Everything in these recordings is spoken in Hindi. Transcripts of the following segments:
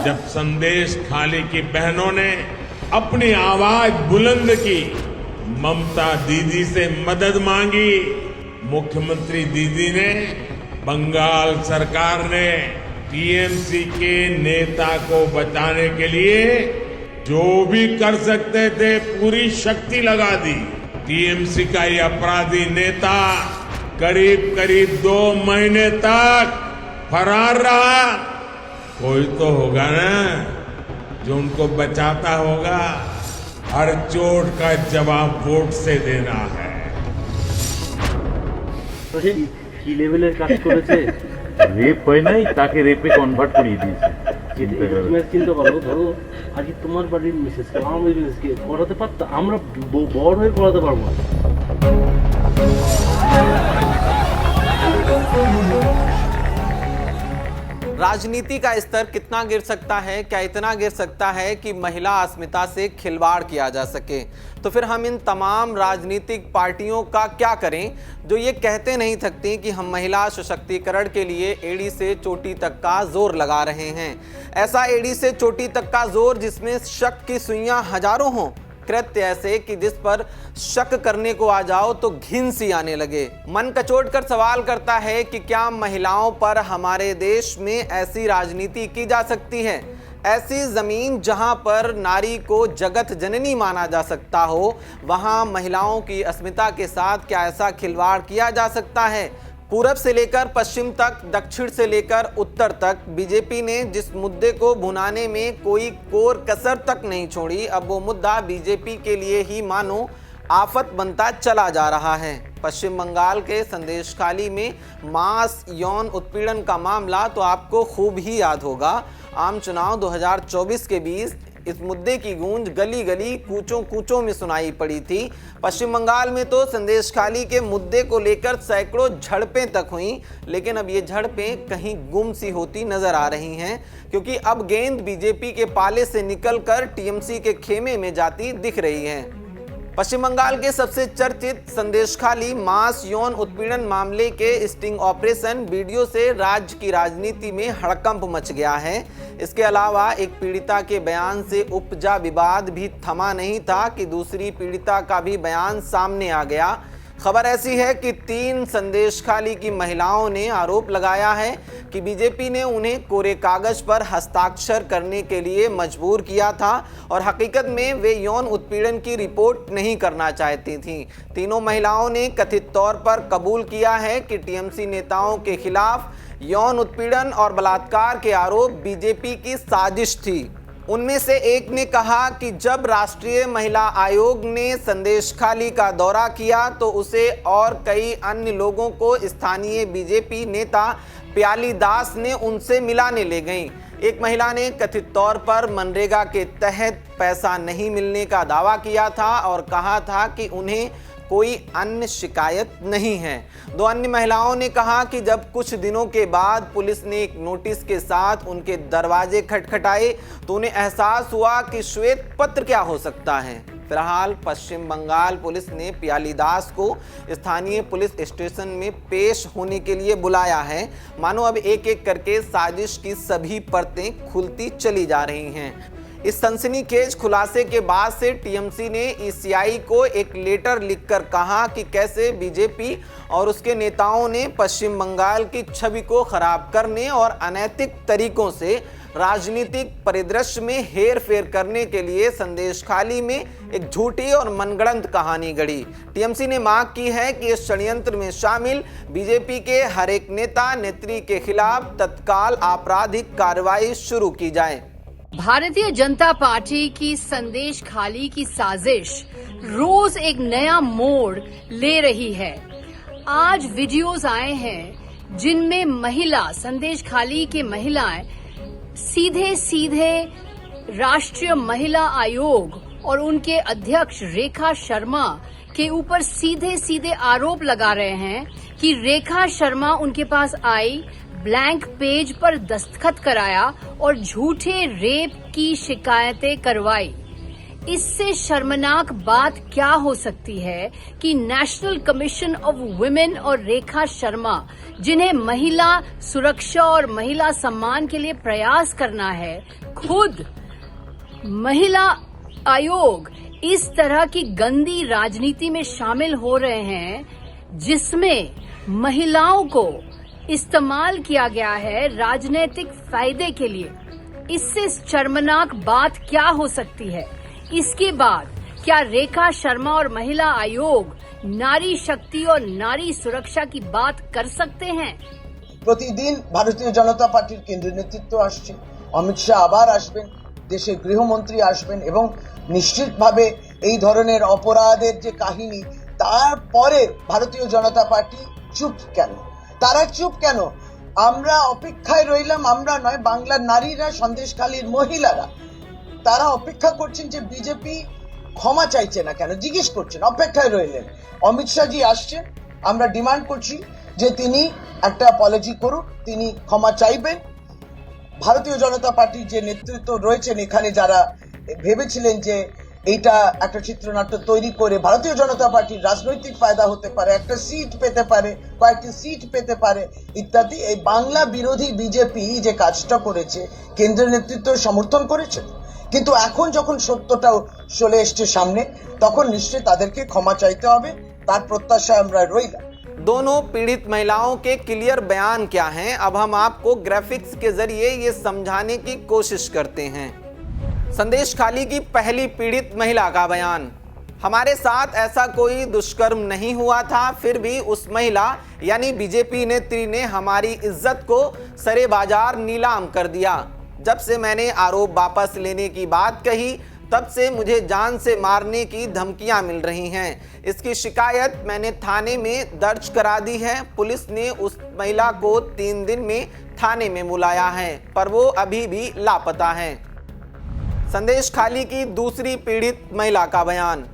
जब संदेश खाली की बहनों ने अपनी आवाज बुलंद की, ममता दीदी से मदद मांगी, मुख्यमंत्री दीदी ने, बंगाल सरकार ने टीएमसी के नेता को बचाने के लिए जो भी कर सकते थे पूरी शक्ति लगा दी। टीएमसी का ये अपराधी नेता करीब करीब 2 महीने तक फरार रहा। कोई तो होगा ना जो उनको बचाता होगा। हर चोट का जवाब वोट से देना है। কি লেভেলের কাজ করেছে? রেপ হয় নাই, তাকে রেপে কনভার্ট করিয়ে দিয়েছে। তুমি চিন্তা করো, ধরো আজকে তোমার বাড়ির মিসেসকে আমার মিসেসকে করাতে পারতো, আমরা বড় হয়ে করাতে পারবো না। राजनीति का स्तर कितना गिर सकता है? क्या इतना गिर सकता है कि महिला अस्मिता से खिलवाड़ किया जा सके? तो फिर हम इन तमाम राजनीतिक पार्टियों का क्या करें जो ये कहते नहीं थकती कि हम महिला सशक्तिकरण के लिए एड़ी से चोटी तक का जोर लगा रहे हैं। ऐसा एड़ी से चोटी तक का जोर जिसमें शक की सुइयां हजारों हों, कृत्य ऐसे कि जिस पर शक करने को आ जाओ तो घिन सी आने लगे। मन कचोट कर सवाल करता है कि क्या महिलाओं पर हमारे देश में ऐसी राजनीति की जा सकती है? ऐसी जमीन जहां पर नारी को जगत जननी माना जा सकता हो, वहां महिलाओं की अस्मिता के साथ क्या ऐसा खिलवाड़ किया जा सकता है? पूरब से लेकर पश्चिम तक, दक्षिण से लेकर उत्तर तक बीजेपी ने जिस मुद्दे को भुनाने में कोई कोर कसर तक नहीं छोड़ी, अब वो मुद्दा बीजेपी के लिए ही मानो आफत बनता चला जा रहा है। पश्चिम बंगाल के संदेशखाली में मास यौन उत्पीड़न का मामला तो आपको खूब ही याद होगा। आम चुनाव 2024 के बीच इस मुद्दे की गूंज गली गली कूचों कूचों में सुनाई पड़ी थी। पश्चिम बंगाल में तो संदेशखाली के मुद्दे को लेकर सैकड़ों झड़पें तक हुई, लेकिन अब ये झड़पें कहीं गुम सी होती नजर आ रही हैं, क्योंकि अब गेंद बीजेपी के पाले से निकलकर टीएमसी के खेमे में जाती दिख रही है। पश्चिम बंगाल के सबसे चर्चित संदेशखाली मास यौन उत्पीड़न मामले के स्टिंग ऑपरेशन वीडियो से राज्य की राजनीति में हड़कंप मच गया है। इसके अलावा एक पीड़िता के बयान से उपजा विवाद भी थमा नहीं था कि दूसरी पीड़िता का भी बयान सामने आ गया। खबर ऐसी है कि 3 संदेशखाली की महिलाओं ने आरोप लगाया है कि बीजेपी ने उन्हें कोरे कागज पर हस्ताक्षर करने के लिए मजबूर किया था और हकीकत में वे यौन उत्पीड़न की रिपोर्ट नहीं करना चाहती थीं। तीनों महिलाओं ने कथित तौर पर कबूल किया है कि टीएमसी नेताओं के खिलाफ यौन उत्पीड़न और बलात्कार के आरोप बीजेपी की साजिश थी। उनमें से एक ने कहा कि जब राष्ट्रीय महिला आयोग ने संदेशखाली का दौरा किया तो उसे और कई अन्य लोगों को स्थानीय बीजेपी नेता प्याली दास ने उनसे मिलाने ले गईं। एक महिला ने कथित तौर पर मनरेगा के तहत पैसा नहीं मिलने का दावा किया था और कहा था कि उन्हें कोई अन्य शिकायत नहीं है। 2 अन्य महिलाओं ने कहा कि जब कुछ दिनों के बाद पुलिस ने एक नोटिस के साथ उनके दरवाजे खटखटाए तो उन्हें एहसास हुआ कि श्वेत पत्र क्या हो सकता है। फिलहाल पश्चिम बंगाल पुलिस ने प्याली दास को स्थानीय पुलिस स्टेशन में पेश होने के लिए बुलाया है। मानो अब एक एक करके साजिश की सभी परतें खुलती चली जा रही हैं। इस सनसनीखेज खुलासे के बाद से टीएमसी ने ईसीआई को एक लेटर लिखकर कहा कि कैसे बीजेपी और उसके नेताओं ने पश्चिम बंगाल की छवि को खराब करने और अनैतिक तरीकों से राजनीतिक परिदृश्य में हेर फेर करने के लिए संदेशखाली में एक झूठी और मनगढ़ंत कहानी गढ़ी। टीएमसी ने मांग की है कि इस षड्यंत्र में शामिल बीजेपी के हर एक नेता नेत्री के खिलाफ तत्काल आपराधिक कार्रवाई शुरू की जाए। भारतीय जनता पार्टी की संदेशखाली की साजिश रोज एक नया मोड़ ले रही है। आज वीडियोस आए हैं जिनमें महिला संदेशखाली की महिलाएं सीधे सीधे राष्ट्रीय महिला आयोग और उनके अध्यक्ष रेखा शर्मा के ऊपर सीधे सीधे आरोप लगा रहे हैं कि रेखा शर्मा उनके पास आई, ब्लैंक पेज पर दस्तखत कराया और झूठे रेप की शिकायतें करवाई। इससे शर्मनाक बात क्या हो सकती है कि नेशनल कमीशन ऑफ वुमेन और रेखा शर्मा, जिन्हें महिला सुरक्षा और महिला सम्मान के लिए प्रयास करना है, खुद महिला आयोग इस तरह की गंदी राजनीति में शामिल हो रहे हैं, जिसमें महिलाओं को इस्तेमाल किया गया है राजनीतिक फायदे के लिए। इससे शर्मनाक बात क्या हो सकती है? इसके बाद क्या रेखा शर्मा और महिला आयोग नारी शक्ति और नारी सुरक्षा की बात कर सकते हैं? প্রতিদিন ভারতীয় জনতা পার্টির কেন্দ্রীয় নেতৃত্ব আসছে, অমিত শাহ আবার আসবেন, দেশের গৃহমন্ত্রী আসবেন এবং নিশ্চিতভাবে এই ধরনের অপরাধের যে কাহিনী, তারপরে ভারতীয় জনতা পার্টি চুপ কেন? তারা চুপ কেন? আমরা অপেক্ষায় রইলাম, আমরা নয়, বাংলার নারীরা, সন্দেশখালীর মহিলারা তারা অপেক্ষা করছেন যে বিজেপি ক্ষমা চাইছে না কেন, জিজ্ঞেস করছেন, অপেক্ষায় রইলেন। অমিত শাহজি আসছেন, আমরা ডিমান্ড করছি যে তিনি একটা অ্যাপোলজি করুন, তিনি ক্ষমা চাইবেন। ভারতীয় জনতা পার্টির যে নেতৃত্ব রয়েছেন এখানে, যারা ভেবেছিলেন যে এইটা একটা চিত্রনাট্য তৈরি করে ভারতীয় জনতা পার্টির রাজনৈতিক ফায়দা হতে পারে, একটা সিট পেতে পারে, কয়েকটি সিট পেতে পারে ইত্যাদি, এই বাংলা বিরোধী বিজেপি যে কাজটা করেছে কেন্দ্রের নেতৃত্ব সমর্থন করেছে। কিন্তু এখন যখন সত্যটাও চলে এসছে সামনে, তখন নিশ্চয়ই তাদেরকে ক্ষমা চাইতে হবে, তার প্রত্যাশায় আমরা রইলাম। दोनों पीड़ित महिलाओं के क्लियर बयान क्या हैं, अब हम आपको ग्राफिक्स के जरिए ये समझाने की कोशिश करते हैं। संदेशखाली की पहली पीड़ित महिला का बयान। हमारे साथ ऐसा कोई दुष्कर्म नहीं हुआ था, फिर भी उस महिला यानी बीजेपी नेत्री ने हमारी इज्जत को सरे बाजार नीलाम कर दिया। जब से मैंने आरोप वापस लेने की बात कही, तब से मुझे जान से मारने की धमकियां मिल रही हैं। इसकी शिकायत मैंने थाने में दर्ज करा दी है। पुलिस ने उस महिला को 3 दिन में थाने में बुलाया है, पर वो अभी भी लापता है। संदेशखाली की दूसरी पीड़ित महिला का बयान।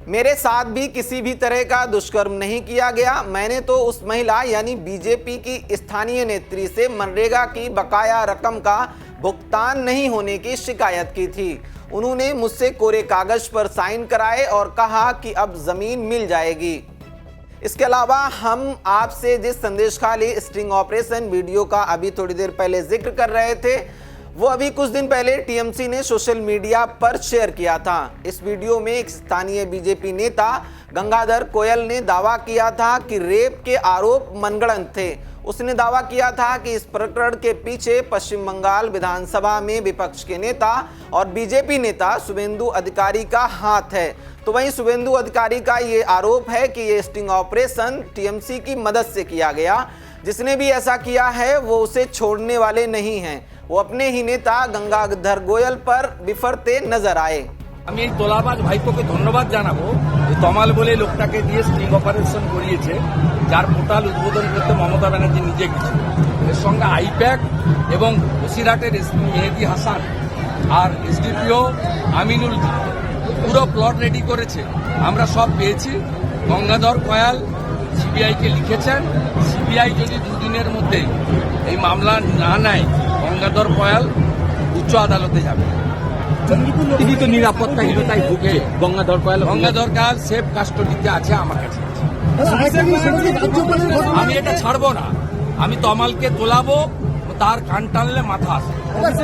मेरे साथ भी किसी भी तरह का दुष्कर्म नहीं किया गया। मैंने तो उस महिला यानी बीजेपी की स्थानीय नेत्री से मनरेगा की बकाया रकम का भुगतान नहीं होने की शिकायत की थी। उन्होंने मुझसे कोरे कागज पर साइन कराए और कहा कि अब जमीन मिल जाएगी। इसके अलावा हम आपसे जिस संदेशखाली स्टिंग ऑपरेशन वीडियो का अभी थोड़ी देर पहले जिक्र कर रहे थे, वो अभी कुछ दिन पहले टीएमसी ने सोशल मीडिया पर शेयर किया था। इस वीडियो में एक स्थानीय बीजेपी नेता गंगाधर कोयल ने दावा किया था कि रेप के आरोप मनगढ़ंत थे। उसने दावा किया था कि इस प्रकरण के पीछे पश्चिम बंगाल विधानसभा में विपक्ष के नेता और बीजेपी नेता शुभेंदु अधिकारी का हाथ है। तो वहीं शुभेंदु अधिकारी का ये आरोप है कि ये स्टिंग ऑपरेशन टीएमसी की मदद से किया गया। जिसने भी ऐसा किया है वो उसे छोड़ने वाले नहीं हैं। वो अपने ही नेता गंगाधर गोयल पर बिफरते नजर आए। আমি এই তোলাবাজ ভাইপোকে ধন্যবাদ জানাবো যে তমাল বলে লোকটাকে দিয়ে স্টিং অপারেশন করিয়েছে, যার পোর্টাল উদ্বোধন করতে মমতা ব্যানার্জি নিজে গেছিল। এর সঙ্গে আইপ্যাক এবং বসিরহাটের এসপি মেহেদি হাসান আর এসডিপিও আমিনুল পুরো প্লট রেডি করেছে। আমরা সব পেয়েছি। গঙ্গাধর কয়াল সিবিআইকে লিখেছেন, সিবিআই যদি 2 দিনের মধ্যে এই মামলা না নেয়, গঙ্গাধর কয়াল উচ্চ আদালতে যাবে। তিনি তো নিরাপত্তাহীনতায় ভুগে। গঙ্গাধর কয়াল সেফ কাস্টডিতে আছে আমার কাছে। আমি এটা ছাড়বো না। আমি তমালকে তোলাবো, তার কান টানলে মাথা আসে।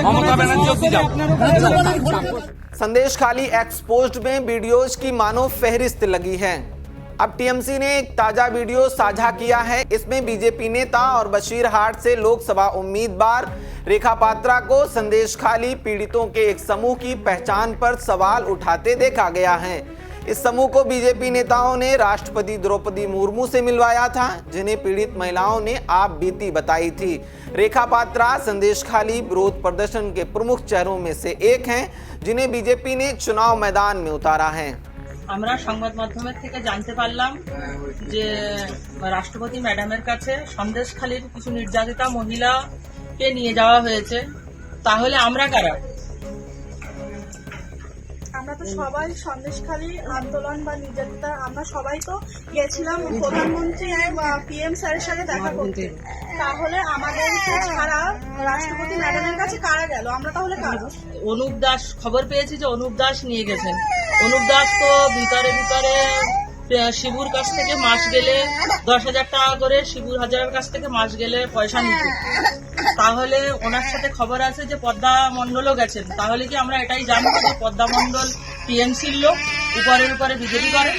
মমতা ব্যানার্জি অব্দি যাবো। संदेशखाली एक्सपोज्ड में वीडियोज की मानो फहरिस्त लगी है। अब टीएमसी ने एक ताजा वीडियो साझा किया है। इसमें बीजेपी नेता और बशीरहाट से लोकसभा उम्मीदवार रेखा पात्रा को संदेशखाली पीड़ितों के एक समूह की पहचान पर सवाल उठाते देखा गया है। इस समूह को बीजेपी नेताओं ने राष्ट्रपति द्रौपदी मुर्मू से मिलवाया था, जिन्हें पीड़ित महिलाओं ने आप बीती बताई थी। रेखा पात्रा संदेशखाली विरोध प्रदर्शन के प्रमुख चेहरों में से एक हैं, जिन्हें बीजेपी ने चुनाव मैदान में उतारा है। আমরা সংবাদ মাধ্যমের থেকে জানতে পারলাম যে রাষ্ট্রপতি ম্যাডামের কাছে সন্দেশখালীর কিছু নির্যাতিতা মহিলাকে নিয়ে যাওয়া হয়েছে। তাহলে আমরা কারা? আমরা তো সবাই সন্দেশখালী আন্দোলন বা নির্যাতিতা আমরা সবাই তো গেছিলাম প্রধানমন্ত্রী পিএম স্যারের সাথে দেখা করতে, তাহলে আমাদের ছাড়া রাষ্ট্রপতি ম্যাডামের কাছে কারা গেল? আমরা তাহলে কারা? অনুপ দাস, খবর পেয়েছি যে অনুপ দাস নিয়ে গেছেন। অনুপ দাস তো ভিতরে শিবুর কাছ থেকে মাস গেলে 10,000 টাকা করে, শিবুর হাজারের কাছ থেকে মাস গেলে পয়সা নিত। তাহলে ওনার সাথে খবর আছে যে পদ্মা মণ্ডলও গেছেন। তাহলে কি আমরা এটাই জানবো যে পদ্মা মণ্ডল টিএমসির লোক, উপরে বিজেপি করে?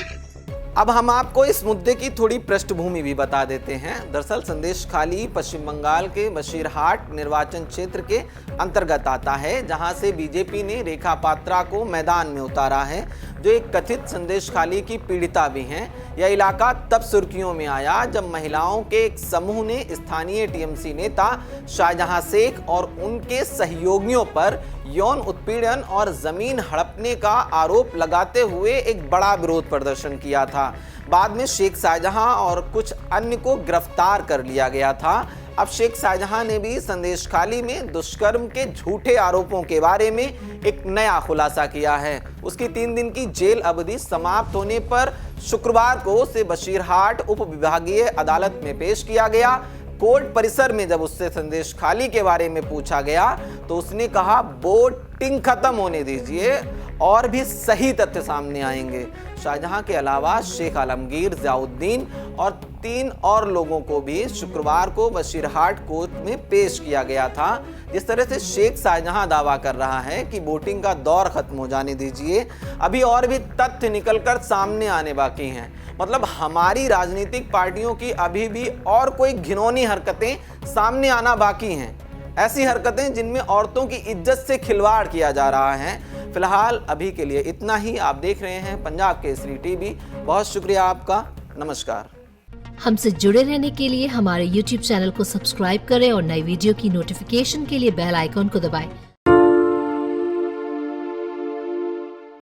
अब हम आपको इस मुद्दे की थोड़ी पृष्ठभूमि भी बता देते हैं। दरअसल संदेशखाली पश्चिम बंगाल के बशीरहाट निर्वाचन क्षेत्र के अंतर्गत आता है, जहां से बीजेपी ने रेखा पात्रा को मैदान में उतारा है, जो एक कथित संदेशखाली की पीड़िता भी हैं। यह इलाका तब सुर्खियों में आया जब महिलाओं के एक समूह ने स्थानीय टीएमसी नेता शाहजहां शेख और उनके सहयोगियों पर यौन उत्पीड़न और जमीन हड़पने का आरोप लगाते हुए एक बड़ा विरोध प्रदर्शन किया था। बाद में शेख शाहजहां और कुछ अन्य को गिरफ्तार कर लिया गया था। अब शेख शाहजहां ने भी संदेशखाली में दुष्कर्म के झूठे आरोपों के बारे में एक नया खुलासा किया है। उसकी 3 दिन की जेल अवधि समाप्त होने पर शुक्रवार को उसे बशीरहाट उप विभागीय अदालत में पेश किया गया। कोर्ट परिसर में जब उससे संदेशखाली के बारे में पूछा गया तो उसने कहा वोटिंग खत्म होने दीजिए और भी सही तथ्य सामने आएंगे। शाहजहां के अलावा शेख आलमगीर, ज़ियाउद्दीन और 3 और लोगों को भी शुक्रवार को बशीरहाट कोर्ट में पेश किया गया था। जिस तरह से शेख शाहजहां दावा कर रहा है कि वोटिंग का दौर खत्म हो जाने दीजिए, अभी और भी तथ्य निकलकर सामने आने बाकी हैं। मतलब हमारी राजनीतिक पार्टियों की अभी भी और कोई घिनौनी हरकतें सामने आना बाकी हैं, ऐसी हरकतें जिनमें औरतों की इज्जत से खिलवाड़ किया जा रहा है। फिलहाल अभी के लिए इतना ही। आप देख रहे हैं पंजाब केसरी टीवी। बहुत शुक्रिया आपका। नमस्कार। हमसे जुड़े रहने के लिए हमारे YouTube चैनल को सब्सक्राइब करें और नई वीडियो की नोटिफिकेशन के लिए बेल आइकॉन को दबाएं।